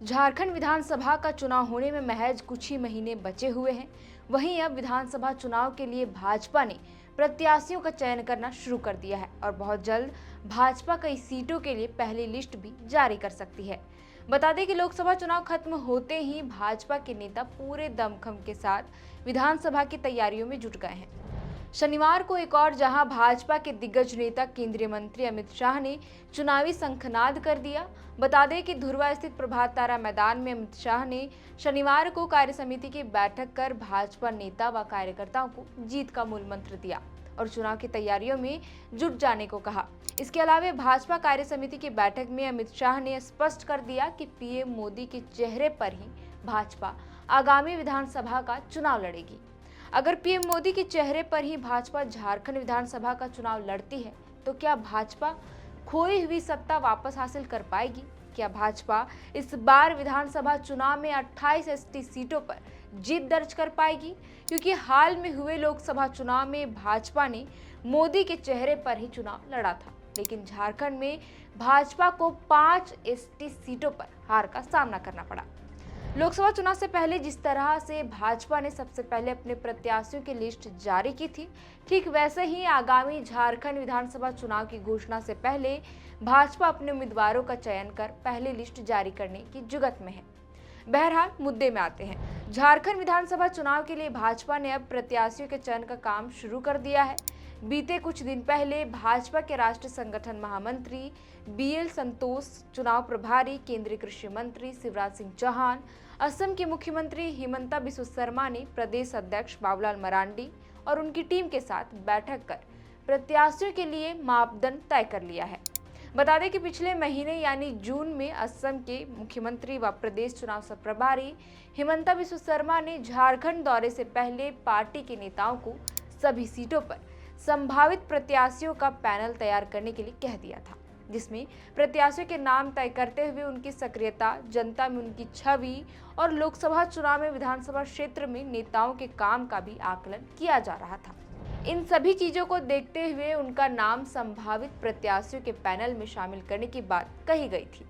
झारखंड विधानसभा का चुनाव होने में महज कुछ ही महीने बचे हुए हैं। वहीं अब विधानसभा चुनाव के लिए भाजपा ने प्रत्याशियों का चयन करना शुरू कर दिया है और बहुत जल्द भाजपा कई सीटों के लिए पहली लिस्ट भी जारी कर सकती है। बता दें कि लोकसभा चुनाव खत्म होते ही भाजपा के नेता पूरे दमखम के साथ विधानसभा की तैयारियों में जुट गए हैं। शनिवार को एक और जहां भाजपा के दिग्गज नेता केंद्रीय मंत्री अमित शाह ने चुनावी शंखनाद कर दिया। बता दें कि धुर्वा स्थित प्रभात तारा मैदान में अमित शाह ने शनिवार को कार्य समिति की बैठक कर भाजपा नेता व कार्यकर्ताओं को जीत का मूल मंत्र दिया और चुनाव की तैयारियों में जुट जाने को कहा। इसके अलावा भाजपा कार्य समिति की बैठक में अमित शाह ने स्पष्ट कर दिया कि पीएम मोदी के चेहरे पर ही भाजपा आगामी विधानसभा का चुनाव लड़ेगी। अगर पीएम मोदी के चेहरे पर ही भाजपा झारखंड विधानसभा का चुनाव लड़ती है तो क्या भाजपा खोई हुई सत्ता वापस हासिल कर पाएगी? क्या भाजपा इस बार विधानसभा चुनाव में 28 एसटी सीटों पर जीत दर्ज कर पाएगी? क्योंकि हाल में हुए लोकसभा चुनाव में भाजपा ने मोदी के चेहरे पर ही चुनाव लड़ा था, लेकिन झारखंड में भाजपा को 5 एसटी सीटों पर हार का सामना करना पड़ा। लोकसभा चुनाव से पहले जिस तरह से भाजपा ने सबसे पहले अपने प्रत्याशियों की लिस्ट जारी की थी, ठीक वैसे ही आगामी झारखंड विधानसभा चुनाव की घोषणा से पहले भाजपा अपने उम्मीदवारों का चयन कर पहली लिस्ट जारी करने की जुगत में है। बहरहाल मुद्दे में आते हैं। झारखंड विधानसभा चुनाव के लिए भाजपा ने अब प्रत्याशियों के चयन का काम शुरू कर दिया है। बीते कुछ दिन पहले भाजपा के राष्ट्रीय संगठन महामंत्री बीएल संतोष, चुनाव प्रभारी केंद्रीय कृषि मंत्री शिवराज सिंह चौहान, असम के मुख्यमंत्री हिमंता बिस्वा शर्मा ने प्रदेश अध्यक्ष बाबूलाल मरांडी और उनकी टीम के साथ बैठक कर प्रत्याशियों के लिए मापदंड तय कर लिया है। बता दें कि पिछले महीने यानी जून में असम के मुख्यमंत्री व प्रदेश चुनाव सह प्रभारी हिमंता बिस्वा शर्मा ने झारखंड दौरे से पहले पार्टी के नेताओं को सभी सीटों पर संभावित प्रत्याशियों का पैनल तैयार करने के लिए कह दिया था, जिसमें प्रत्याशियों के नाम तय करते हुए उनकी सक्रियता, जनता में उनकी छवि और लोकसभा चुनाव में विधानसभा क्षेत्र में नेताओं के काम का भी आकलन किया जा रहा था। इन सभी चीजों को देखते हुए उनका नाम संभावित प्रत्याशियों के पैनल में शामिल करने की बात कही गई थी।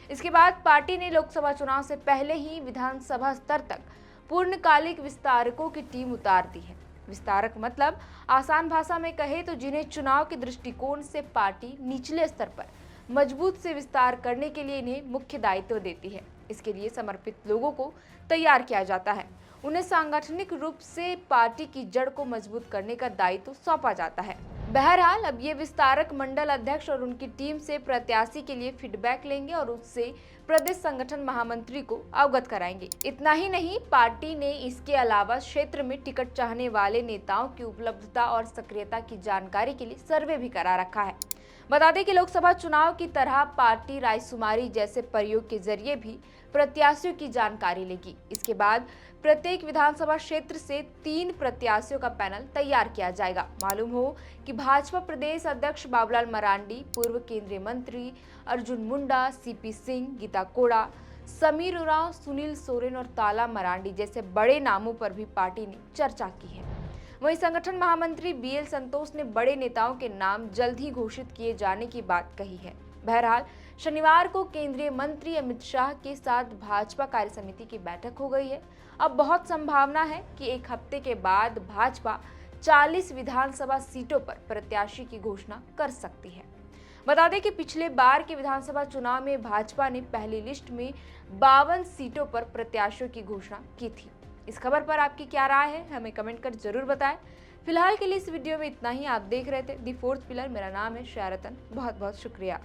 इसके बाद पार्टी ने लोकसभा चुनाव से पहले ही विधानसभा स्तर तक पूर्णकालिक विस्तारकों की टीम उतार दी है। विस्तारक मतलब आसान भाषा में कहे तो जिन्हें चुनाव के दृष्टिकोण से पार्टी निचले स्तर पर मजबूत से विस्तार करने के लिए इन्हें मुख्य दायित्व देती है। इसके लिए समर्पित लोगों को तैयार किया जाता है। उन्हें सांगठनिक रूप से पार्टी की जड़ को मजबूत करने का दायित्व सौंपा जाता है। बहरहाल अब ये विस्तारक मंडल अध्यक्ष और उनकी टीम से प्रत्याशी के लिए फीडबैक लेंगे और उससे प्रदेश संगठन महामंत्री को अवगत कराएंगे। इतना ही नहीं, पार्टी ने इसके अलावा क्षेत्र में टिकट चाहने वाले नेताओं की उपलब्धता और सक्रियता की जानकारी के लिए सर्वे भी करा रखा है। बता दें कि लोकसभा चुनाव की तरह पार्टी रायशुमारी जैसे प्रयोग के जरिए भी प्रत्याशियों की जानकारी लेगी। इसके बाद प्रत्येक विधानसभा क्षेत्र से 3 प्रत्याशियों का पैनल तैयार किया जाएगा। मालूम हो कि भाजपा प्रदेश अध्यक्ष बाबूलाल मरांडी, पूर्व केंद्रीय मंत्री अर्जुन मुंडा, सीपी सिंह, गीता कोड़ा, समीर उरांव, सुनील सोरेन और ताला मरांडी जैसे बड़े नामों पर भी पार्टी ने चर्चा की है। वहीं संगठन महामंत्री बीएल संतोष ने बड़े नेताओं के नाम जल्द ही घोषित किए जाने की बात कही है। बहरहाल शनिवार को केंद्रीय मंत्री अमित शाह के साथ भाजपा कार्य समिति की बैठक हो गई है। अब बहुत संभावना है कि एक हफ्ते के बाद भाजपा 40 विधानसभा सीटों पर प्रत्याशी की घोषणा कर सकती है। बता दें कि पिछले बार के विधानसभा चुनाव में भाजपा ने पहली लिस्ट में 52 सीटों पर प्रत्याशियों की घोषणा की थी। इस खबर पर आपकी क्या राय है, हमें कमेंट कर जरूर बताएं। फिलहाल के लिए इस वीडियो में इतना ही। आप देख रहे थे दी फोर्थ पिलर। मेरा नाम है शारतन। बहुत बहुत शुक्रिया।